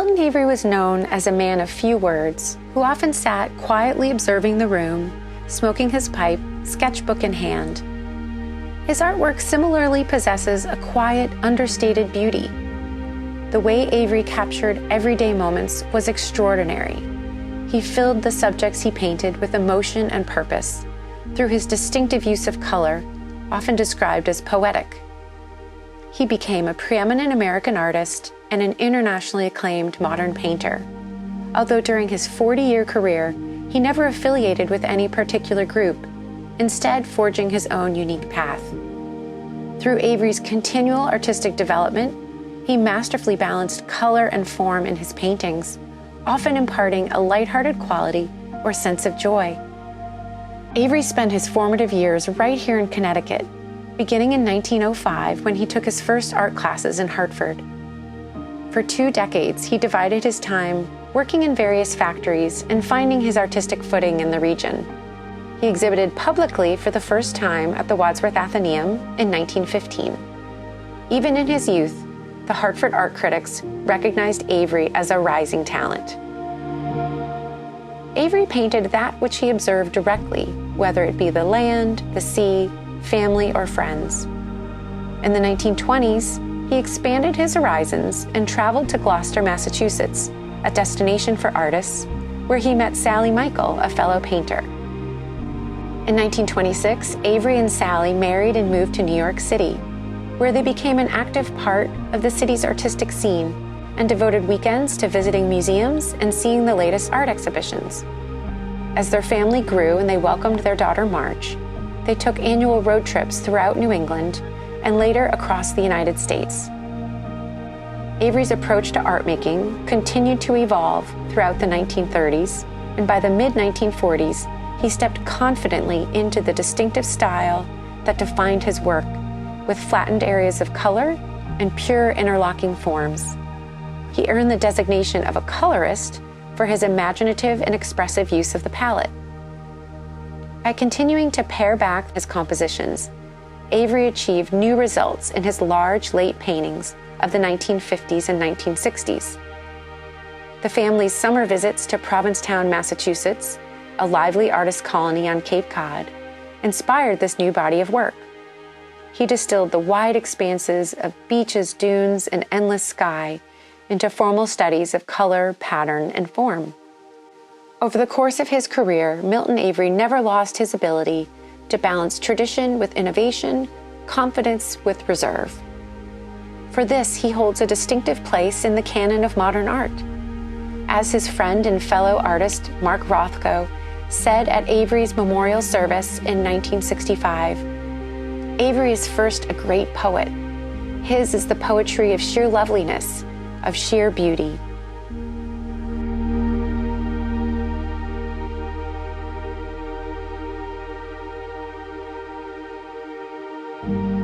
Milton Avery was known as a man of few words, who often sat quietly observing the room, smoking his pipe, sketchbook in hand. His artwork similarly possesses a quiet, understated beauty. The way Avery captured everyday moments was extraordinary. He filled the subjects he painted with emotion and purpose through his distinctive use of color, often described as poetic. He became a preeminent American artist and an internationally acclaimed modern painter, although during his 40-year career, he never affiliated with any particular group, instead forging his own unique path. Through Avery's continual artistic development, he masterfully balanced color and form in his paintings, often imparting a lighthearted quality or sense of joy. Avery spent his formative years right here in Connecticut, beginning in 1905 when he took his first art classes in Hartford. For 2 decades, he divided his time working in various factories and finding his artistic footing in the region. He exhibited publicly for the first time at the Wadsworth Athenaeum in 1915. Even in his youth, the Hartford art critics recognized Avery as a rising talent. Avery painted that which he observed directly, whether it be the land, the sea, family, or friends. In the 1920s, he expanded his horizons and traveled to Gloucester, Massachusetts, a destination for artists, where he met Sally Michael, a fellow painter. In 1926, Avery and Sally married and moved to New York City, where they became an active part of the city's artistic scene and devoted weekends to visiting museums and seeing the latest art exhibitions. As their family grew and they welcomed their daughter March, they took annual road trips throughout New England and later across the United States. Avery's approach to art making continued to evolve throughout the 1930s, and by the mid-1940s, he stepped confidently into the distinctive style that defined his work, with flattened areas of color and pure interlocking forms. He earned the designation of a colorist for his imaginative and expressive use of the palette. By continuing to pare back his compositions, Avery achieved new results in his large late paintings of the 1950s and 1960s. The family's summer visits to Provincetown, Massachusetts, a lively artist colony on Cape Cod, inspired this new body of work. He distilled the wide expanses of beaches, dunes, and endless sky into formal studies of color, pattern, and form. Over the course of his career, Milton Avery never lost his ability to balance tradition with innovation, confidence with reserve. For this, he holds a distinctive place in the canon of modern art. As his friend and fellow artist Mark Rothko said at Avery's memorial service in 1965, Avery is first a great poet. His is the poetry of sheer loveliness, of sheer beauty. Thank you.